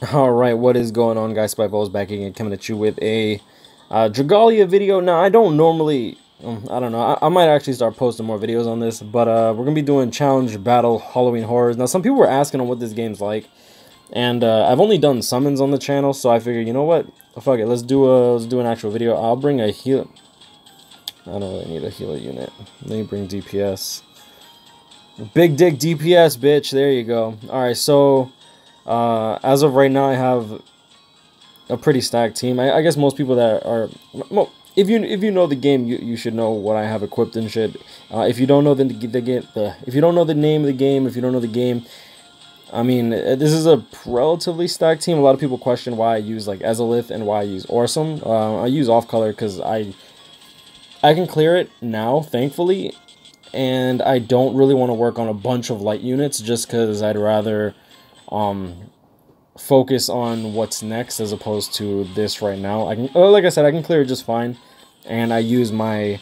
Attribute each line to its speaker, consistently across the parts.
Speaker 1: Alright, what is going on, guys? Spiteful is back again, coming at you with a Dragalia video. Now, I don't normally, I don't know, I might actually start posting more videos on this, but we're going to be doing challenge battle Halloween horrors. Now, some people were asking on what this game's like, and I've only done summons on the channel, so I figured, you know what, fuck it, let's do an actual video. I'll bring a heal. I don't really need a healer unit. Let me bring DPS. Big dick DPS, bitch. There you go. Alright, so as of right now, I have a pretty stacked team. I guess most people that are, well, if you know the game, you should know what I have equipped and shit. If you don't know if you don't know the name of the game, if you don't know the game, I mean, this is a relatively stacked team. A lot of people question why I use like Ezolith and why I use Orsum. I use off color because I can clear it now, thankfully, and I don't really want to work on a bunch of light units just because I'd rather focus on what's next as opposed to this right now. I can, like I said, I can clear it just fine, and I use my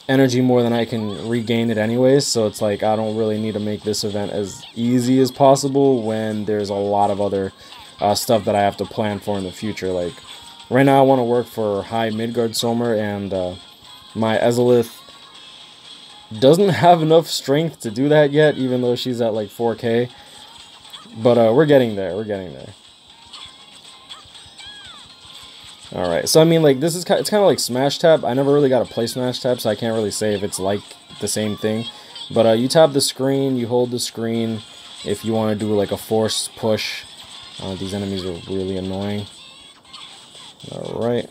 Speaker 1: energy more than I can regain it anyways, so it's like I don't really need to make this event as easy as possible when there's a lot of other stuff that I have to plan for in the future. Like right now I want to work for high Midgard Sommer, and my Ezolith doesn't have enough strength to do that yet, even though she's at like 4K. But we're getting there. We're getting there. All right. So I mean, like, it's kind of like Smash Tap. I never really got to play Smash Tap, so I can't really say if it's like the same thing. But you tap the screen, you hold the screen if you want to do like a force push. These enemies are really annoying. All right.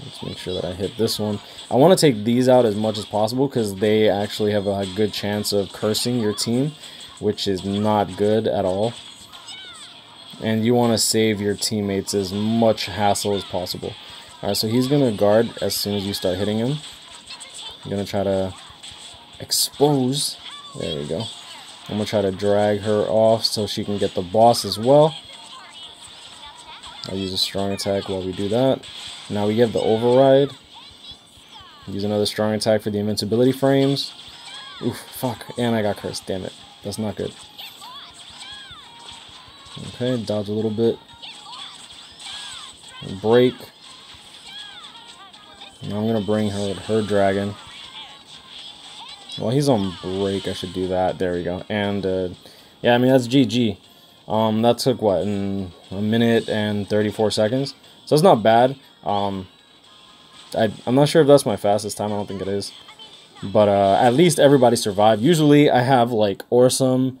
Speaker 1: Let's make sure that I hit this one. I want to take these out as much as possible because they actually have a good chance of cursing your team, which is not good at all. And you want to save your teammates as much hassle as possible. Alright, so he's going to guard as soon as you start hitting him. I'm going to try to expose. There we go. I'm going to try to drag her off so she can get the boss as well. I'll use a strong attack while we do that. Now we get the override. Use another strong attack for the invincibility frames. Oof, fuck. And I got cursed. Damn it. That's not good. Okay, dodge a little bit. Break. Now I'm going to bring her dragon. Well, he's on break. I should do that. There we go. And, yeah, I mean, that's GG. That took, what, in a minute and 34 seconds? So it's not bad. I'm not sure if that's my fastest time. I don't think it is. But at least everybody survived. Usually I have like Orsum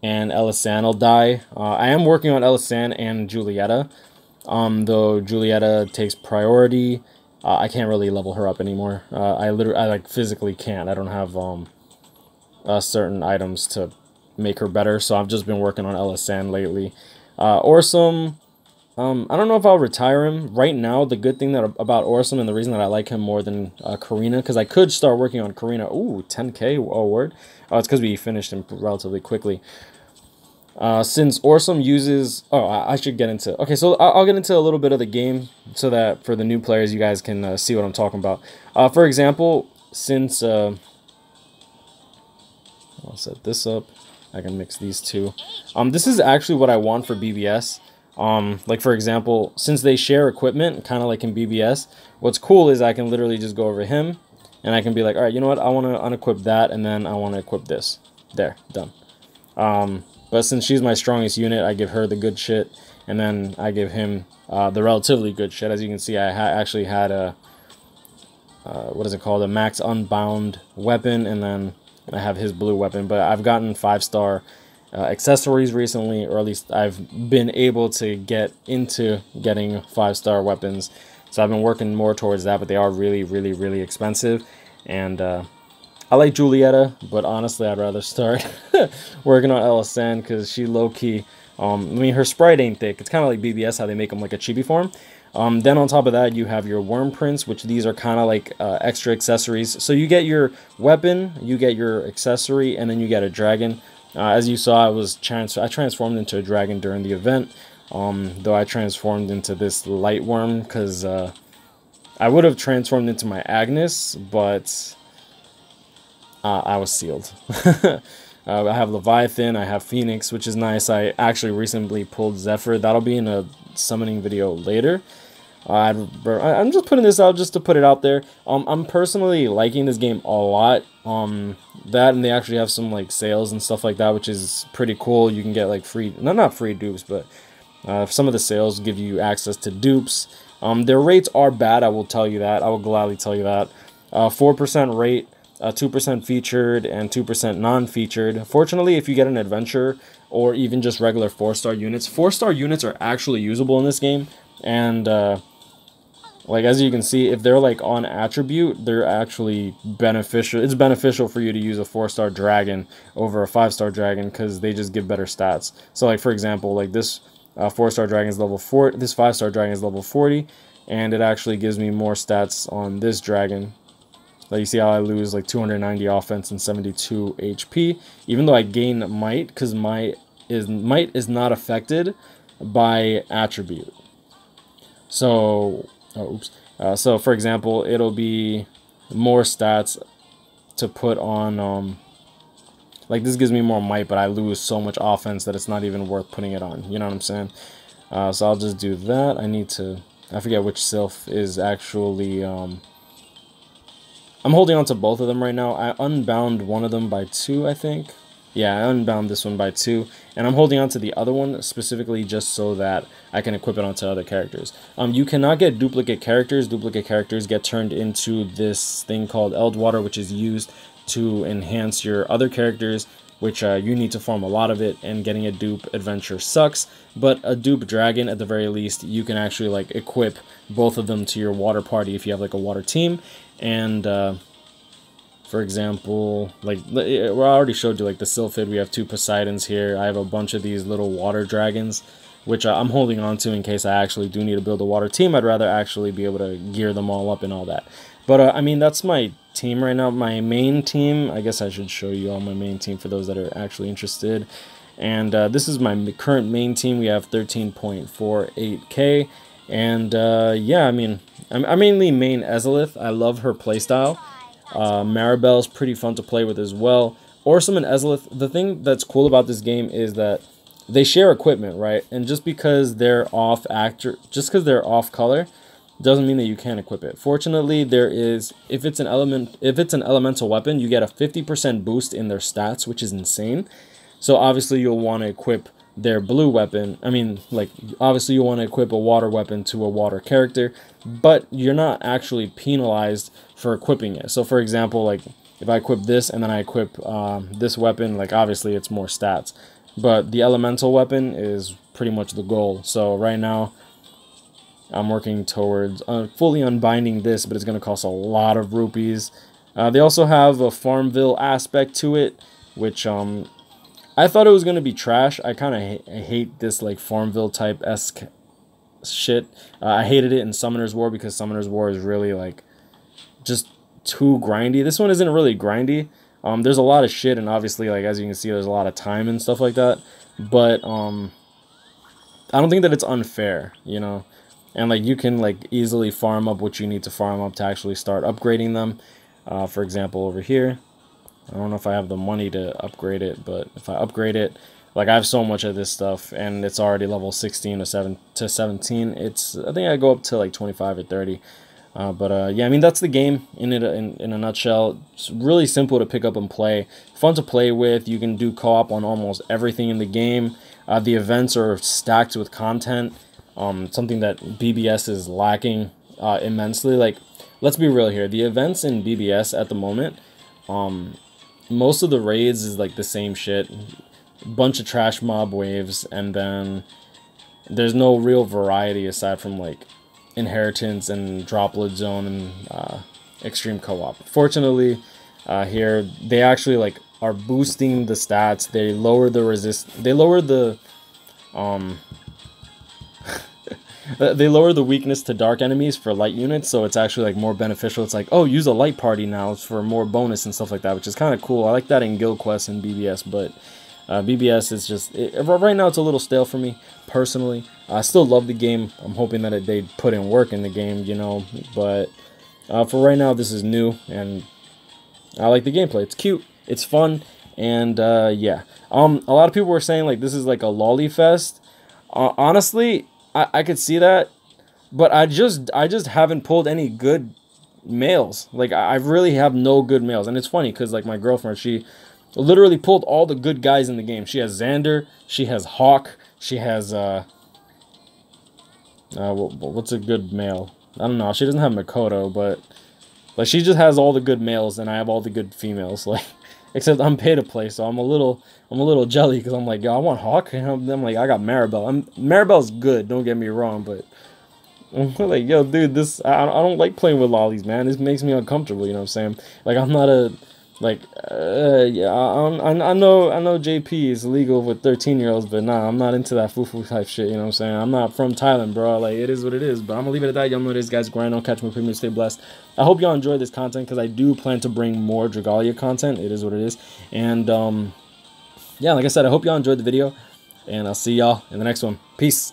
Speaker 1: and Elisan will die. I am working on Elisan and Julieta. Though Julieta takes priority. I can't really level her up anymore. I like physically can't. I don't have certain items to make her better. So I've just been working on Elisan lately. Orsum, I don't know if I'll retire him right now. The good thing about Orsum, and the reason that I like him more than Karina, because I could start working on Karina. Ooh, 10k. Oh, word. It's because we finished him relatively quickly. Since Orsum uses, I should get into. Okay, so I'll get into a little bit of the game so that for the new players, you guys can see what I'm talking about. For example, since I'll set this up. I can mix these two. This is actually what I want for BBS. Like for example, since they share equipment, kind of like in BBS, what's cool is I can literally just go over him, and I can be like, all right, you know what? I want to unequip that, and then I want to equip this. There, done. But since she's my strongest unit, I give her the good shit, and then I give him the relatively good shit. As you can see, I actually had a what is it called? A max unbound weapon, and then I have his blue weapon. But I've gotten 5-star accessories recently, or at least I've been able to get into getting 5-star weapons. So I've been working more towards that, but they are really, really, really expensive. And I like Julieta, but honestly, I'd rather start working on Elisan because she low-key, I mean, her sprite ain't thick. It's kind of like BBS, how they make them like a chibi form. Then on top of that, you have your Worm Prince, which these are kind of like extra accessories. So you get your weapon, you get your accessory, and then you get a dragon. As you saw, I transformed into a dragon during the event, though I transformed into this light worm because I would have transformed into my Agnes, but I was sealed. I have Leviathan, I have Phoenix, which is nice. I actually recently pulled Zephyr. That'll be in a summoning video later. I'm just putting this out just to put it out there. I'm personally liking this game a lot. That, and they actually have some like sales and stuff like that, which is pretty cool. You can get like free, not free dupes, but some of the sales give you access to dupes. Their rates are bad, I will tell you that. I will gladly tell you that. 4% rate, 2% featured, and 2% non-featured. Fortunately, if you get an adventure or even just regular 4-star units, 4-star units are actually usable in this game. And like, as you can see, if they're like on attribute, they're actually beneficial. It's beneficial for you to use a 4-star dragon over a 5-star dragon because they just give better stats. So like, for example, like this 4-star dragon is level 4, this 5-star dragon is level 40, and it actually gives me more stats on this dragon. Like, you see how I lose like 290 offense and 72 HP, even though I gain might, because might is not affected by attribute. So, so for example, it'll be more stats to put on, like this gives me more might, but I lose so much offense that it's not even worth putting it on. You know what I'm saying? So I'll just do that. I forget which sylph is actually, I'm holding on to both of them right now. I unbound one of them by 2, I think. Yeah, I unbound this one by 2. And I'm holding on to the other one specifically just so that I can equip it onto other characters. You cannot get duplicate characters. Duplicate characters get turned into this thing called Eldwater, which is used to enhance your other characters, which you need to farm a lot of it, and getting a dupe adventure sucks. But a dupe dragon, at the very least, you can actually like equip both of them to your water party if you have like a water team. And for example, like I already showed you like the Sylphid, we have 2 Poseidons here. I have a bunch of these little water dragons, which I'm holding on to in case I actually do need to build a water team. I'd rather actually be able to gear them all up and all that. But I mean, that's my team right now. My main team, I guess I should show you all my main team for those that are actually interested. And this is my current main team. We have 13.48k. And yeah, I mean, I mainly main Ezalith. I love her playstyle. Maribel's pretty fun to play with as well. Orsum and Ezalith, the thing that's cool about this game is that they share equipment, right? And just because they're off color, doesn't mean that you can't equip it. Fortunately, there is, if it's an elemental weapon, you get a 50% boost in their stats, which is insane. So obviously you'll want to equip their blue weapon. I mean, like, obviously you want to equip a water weapon to a water character, but you're not actually penalized for equipping it. So for example, like if I equip this and then I equip this weapon, like obviously it's more stats, but the elemental weapon is pretty much the goal. So right now I'm working towards fully unbinding this, but it's going to cost a lot of rupees. They also have a Farmville aspect to it, which I thought it was going to be trash. I kind of hate this like Farmville type-esque shit. I hated it in Summoner's War because Summoner's War is really like just too grindy. This one isn't really grindy. There's a lot of shit, and obviously, like as you can see, there's a lot of time and stuff like that. But I don't think that it's unfair, you know. And like you can like easily farm up what you need to farm up to actually start upgrading them. For example, over here, I don't know if I have the money to upgrade it, but if I upgrade it, like I have so much of this stuff, and it's already level 16 to 17. I think I go up to like 25 or 30. But yeah, I mean that's the game in a nutshell. It's really simple to pick up and play, fun to play with. You can do co-op on almost everything in the game. The events are stacked with content, something that BBS is lacking immensely. Like, let's be real here, the events in BBS at the moment, most of the raids is like the same shit, bunch of trash mob waves, and then there's no real variety aside from like inheritance and droplet zone and extreme co-op. Fortunately, here they actually like are boosting the stats. They lower the they lower the weakness to dark enemies for light units, so it's actually like more beneficial. It's like, oh, use a light party now for more bonus and stuff like that, which is kind of cool. I like that in Guild Quest and BBS, but BBS is just right now it's a little stale for me personally. I still love the game. I'm hoping that they put in work in the game, you know, but for right now this is new and I like the gameplay. It's cute, it's fun, And yeah, a lot of people were saying like this is like a lolly fest. Honestly, I could see that, but I just haven't pulled any good males. Like I really have no good males, and it's funny because like my girlfriend, she literally pulled all the good guys in the game. She has Xander, she has Hawk, she has what's a good male? I don't know. She doesn't have Makoto, but like she just has all the good males, and I have all the good females. Like, except I'm pay to play, so I'm a little jelly because I'm like, yo, I want Hawk. And I'm like, I got Maribel. Maribel's good. Don't get me wrong, but I'm like, yo, dude, this I don't like playing with lollies, man. This makes me uncomfortable. You know what I'm saying? Like, I'm not a like, yeah, I know JP is legal with 13-year-olds, but nah, I'm not into that foo-foo type shit, you know what I'm saying? I'm not from Thailand, bro. Like, it is what it is, but I'm gonna leave it at that. Y'all know this, guys. Grind on, catch my premium, stay blessed. I hope y'all enjoy this content, because I do plan to bring more Dragalia content. It is what it is. And, yeah, like I said, I hope y'all enjoyed the video, and I'll see y'all in the next one. Peace.